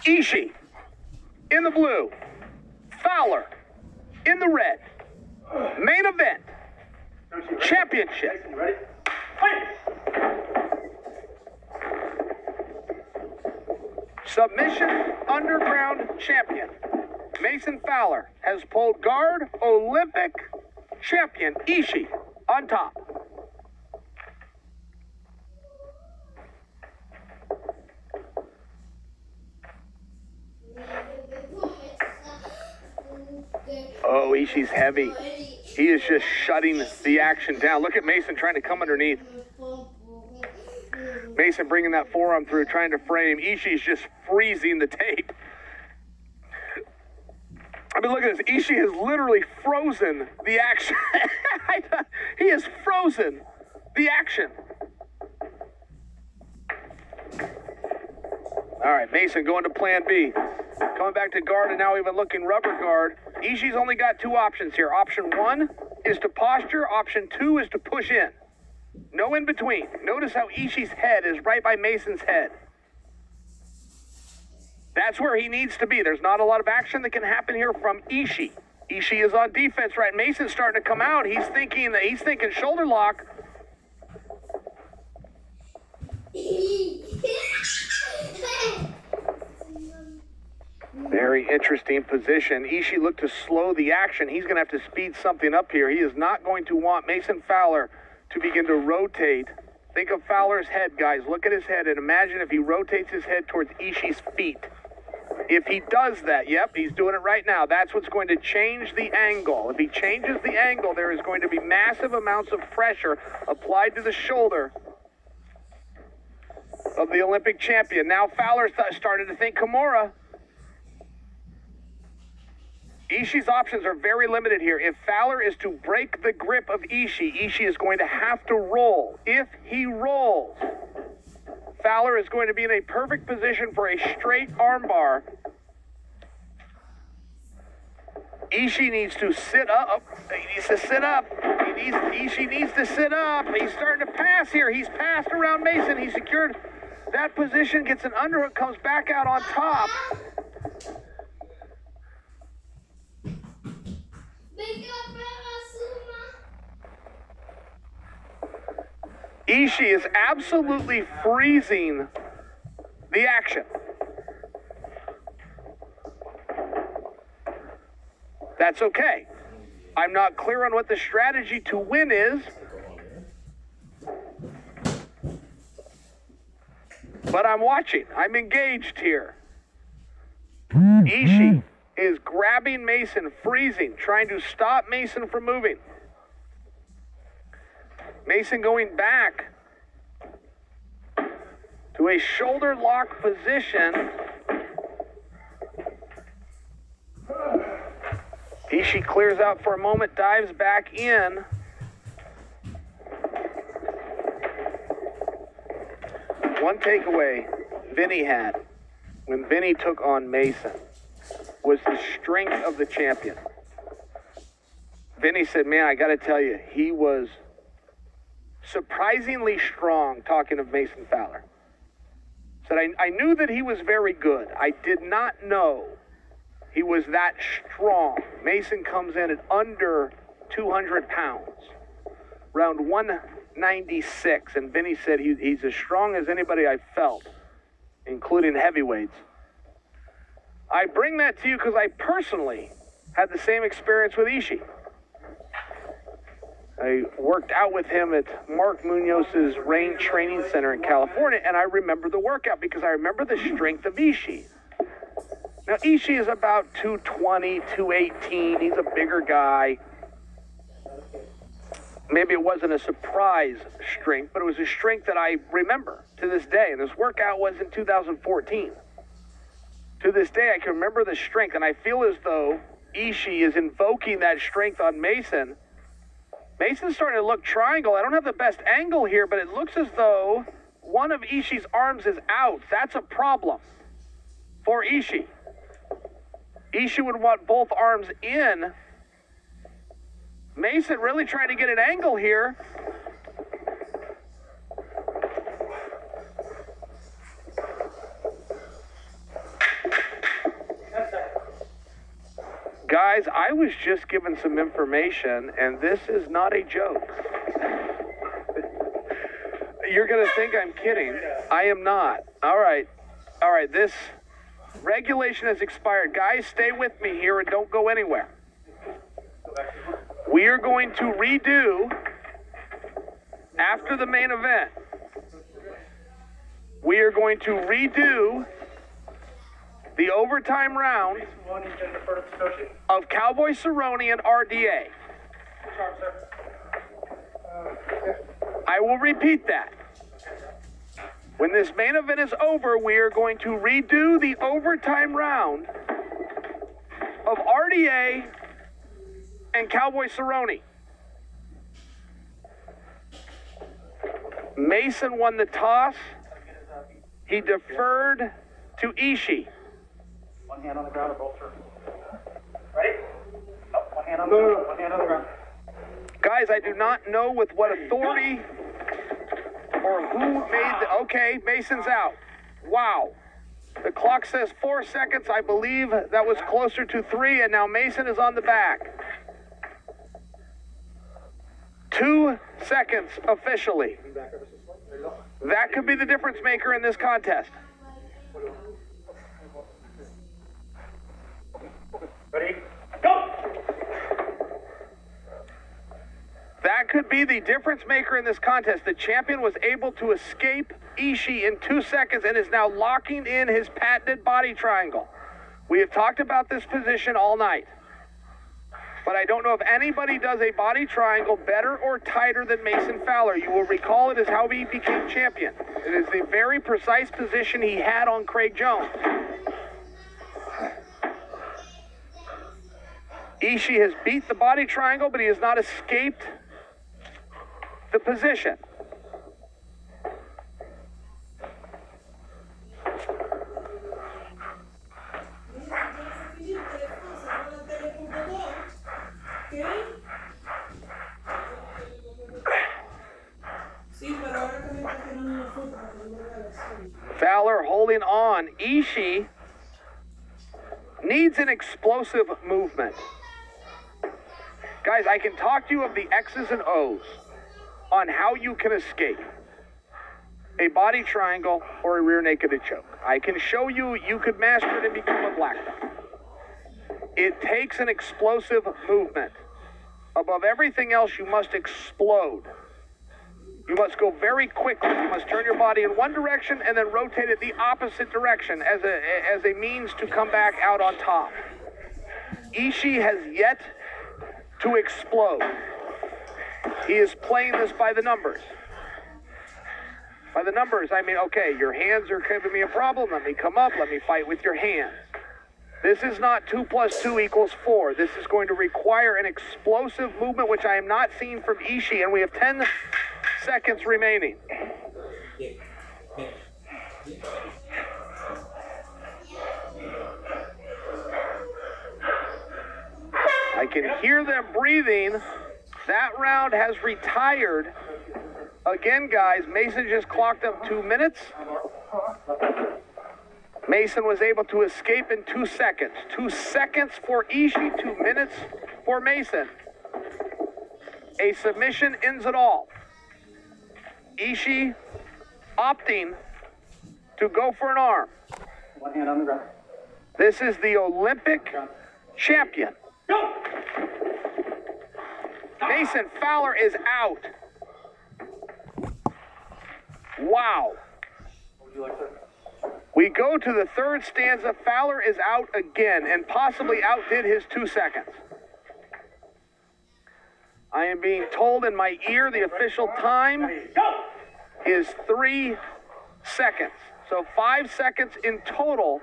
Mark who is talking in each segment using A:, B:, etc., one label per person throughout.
A: Ishii in the blue, Fowler in the red. Main event, championship.
B: Ready? Fight!
A: Submission underground champion. Mason Fowler has pulled guard. Olympic champion Ishii on top. Oh, Ishii's heavy. He is just shutting the action down. Look at Mason trying to come underneath. Mason bringing that forearm through, trying to frame. Ishii's just freezing the tape. I mean, look at this. Ishii has literally frozen the action. He has frozen the action. All right, Mason going to plan B. Coming back to guard and now even looking rubber guard. Ishii's only got two options here. Option one is to posture. Option two is to push in. No in between. Notice how Ishii's head is right by Mason's head. That's where he needs to be. There's not a lot of action that can happen here from Ishii. Ishii is on defense, right? Mason's starting to come out. He's thinking shoulder lock. Very interesting position. Ishii looked to slow the action. He's going to have to speed something up here. He is not going to want Mason Fowler to begin to rotate. Think of Fowler's head, guys. Look at his head and imagine if he rotates his head towards Ishii's feet. If he does that, yep, he's doing it right now. That's what's going to change the angle. If he changes the angle, there is going to be massive amounts of pressure applied to the shoulder of the Olympic champion. Now Fowler started to think Kimura. Ishii's options are very limited here. If Fowler is to break the grip of Ishii, Ishii is going to have to roll. If he rolls, Fowler is going to be in a perfect position for a straight armbar. Ishii needs to sit up. He needs to sit up. Ishii needs to sit up. He's starting to pass here. He's passed around Mason. He secured that position, gets an underhook, comes back out on top. Ishii is absolutely freezing the action. That's okay. I'm not clear on what the strategy to win is, but I'm watching. I'm engaged here. Ishii is grabbing Mason, freezing, trying to stop Mason from moving. Mason going back to a shoulder lock position. Ishii clears out for a moment, dives back in. One takeaway Vinny had when Vinny took on Mason was the strength of the champion. Vinny said, man, I got to tell you, he was surprisingly strong, talking of Mason Fowler. Said, I knew that he was very good. I did not know he was that strong. Mason comes in at under 200 pounds, around 196. And Vinny said he's as strong as anybody I've felt, including heavyweights. I bring that to you because I personally had the same experience with Ishii. I worked out with him at Mark Munoz's Rain Training Center in California, and I remember the workout because I remember the strength of Ishii. Now, Ishii is about 220, 218. He's a bigger guy. Maybe it wasn't a surprise strength, but it was a strength that I remember to this day. And this workout was in 2014. To this day, I can remember the strength, and I feel as though Ishii is invoking that strength on Mason. Mason's starting to look triangle. I don't have the best angle here, but it looks as though one of Ishii's arms is out. That's a problem for Ishii. Ishii would want both arms in. Mason really trying to get an angle here. Guys, I was just given some information, and this is not a joke. You're going to think I'm kidding. I am not. All right. All right, this regulation has expired. Guys, stay with me here and don't go anywhere. We are going to redo, after the main event, we are going to redo the overtime round of Cowboy Cerrone and RDA. I will repeat that. When this main event is over, we are going to redo the overtime round of RDA and Cowboy Cerrone. Mason won the toss. He deferred to Ishii.
B: One hand on the ground or both turns. Ready? Oh, one hand on the ground. One hand on the ground.
A: Guys, I do not know with what authority or who made the... Okay, Mason's out. Wow. The clock says 4 seconds. I believe that was closer to 3, and now Mason is on the back. 2 seconds officially. That could be the difference maker in this contest.
B: Ready? Go!
A: That could be the difference maker in this contest. The champion was able to escape Ishii in 2 seconds and is now locking in his patented body triangle. We have talked about this position all night, but I don't know if anybody does a body triangle better or tighter than Mason Fowler. You will recall it is how he became champion. It is the very precise position he had on Craig Jones. Ishii has beat the body triangle, but he has not escaped the position. Fowler holding on. Ishii needs an explosive movement. Guys, I can talk to you of the X's and O's on how you can escape a body triangle or a rear naked choke. I can show you could master it and become a black belt. It takes an explosive movement. Above everything else, you must explode. You must go very quickly. You must turn your body in one direction and then rotate it the opposite direction as a means to come back out on top. Ishii has yet to explode. He is playing this by the numbers. By the numbers, I mean, okay, your hands are giving me a problem. Let me come up. Let me fight with your hands. This is not 2 + 2 = 4. This is going to require an explosive movement, which I am not seeing from Ishii, and we have 10 seconds remaining. I can hear them breathing. That round has retired. Again, guys, Mason just clocked up 2 minutes. Mason was able to escape in 2 seconds. 2 seconds for Ishii, 2 minutes for Mason. A submission ends it all. Ishii opting to go for an arm.
B: One hand on the ground.
A: This is the Olympic champion.
B: Go!
A: Mason Fowler is out. Wow.
B: What would you like, sir?
A: We go to the third stanza. Fowler is out again and possibly outdid his 2 seconds. I am being told in my ear the official time is 3 seconds. So 5 seconds in total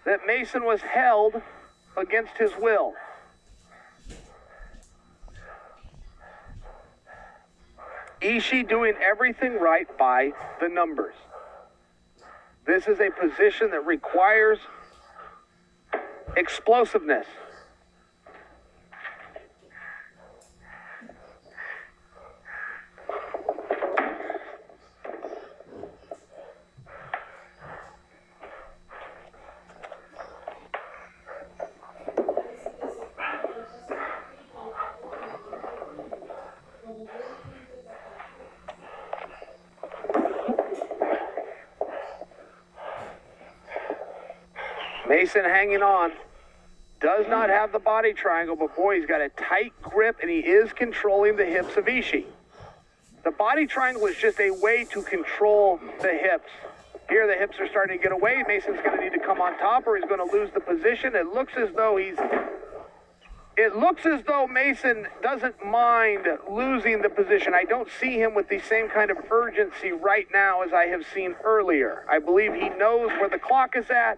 A: that Mason was held against his will. Ishii doing everything right by the numbers. This is a position that requires explosiveness. Mason hanging on. Does not have the body triangle, but boy, he's got a tight grip, and he is controlling the hips of Ishii. The body triangle is just a way to control the hips. Here, the hips are starting to get away. Mason's going to need to come on top, or he's going to lose the position. It looks as though Mason doesn't mind losing the position. I don't see him with the same kind of urgency right now as I have seen earlier. I believe he knows where the clock is at.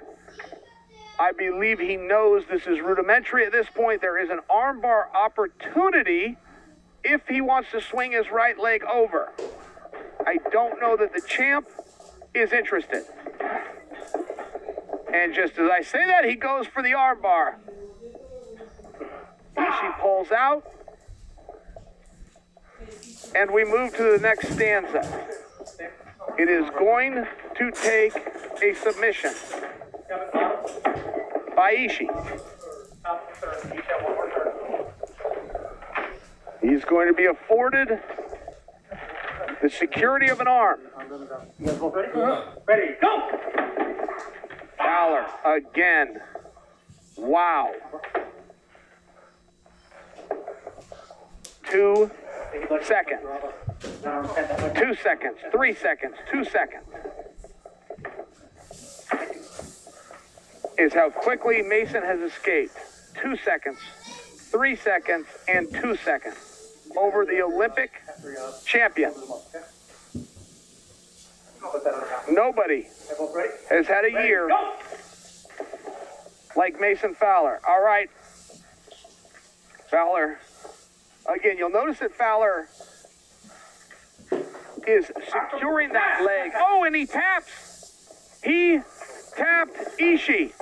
A: I believe he knows this is rudimentary at this point. There is an armbar opportunity if he wants to swing his right leg over. I don't know that the champ is interested. And just as I say that, he goes for the armbar. Ishii pulls out. And we move to the next stanza. It is going to take a submission by Ishii. He's going to be afforded the security of an arm.
B: You guys both ready? Ready, go!
A: Fowler again. Wow. 2 seconds. 2 seconds. 3 seconds. 2 seconds. Is how quickly Mason has escaped. 2 seconds, 3 seconds, and 2 seconds over the Olympic champion. Nobody has had a year like Mason Fowler. All right. Fowler. Again, you'll notice that Fowler is securing that leg. Oh, and he taps. He tapped Ishii.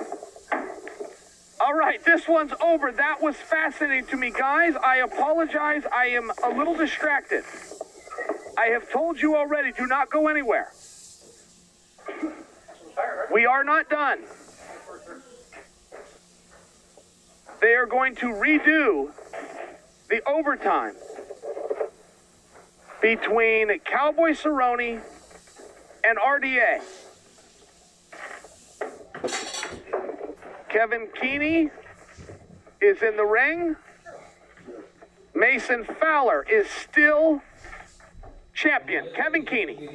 A: All right, this one's over. That was fascinating to me, guys. I apologize. I am a little distracted. I have told you already, do not go anywhere. We are not done. They are going to redo the overtime between Cowboy Cerrone and RDA. Kevin Keeney is in the ring. Mason Fowler is still champion. Kevin Keeney.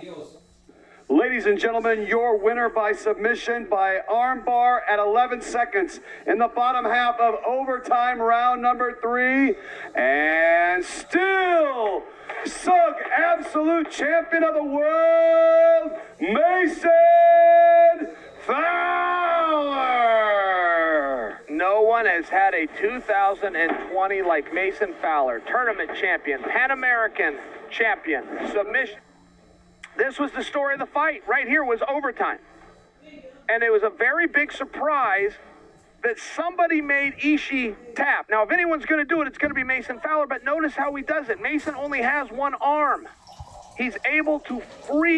C: Ladies and gentlemen, your winner by submission by armbar at 11 seconds in the bottom half of overtime round number 3. And still, SUG absolute champion of the world, Mason Fowler.
A: No one has had a 2020 like Mason Fowler. Tournament champion, Pan American champion, submission. This was the story of the fight. Right here was overtime. And it was a very big surprise that somebody made Ishii tap. Now, if anyone's going to do it, it's going to be Mason Fowler, but notice how he does it. Mason only has one arm. He's able to free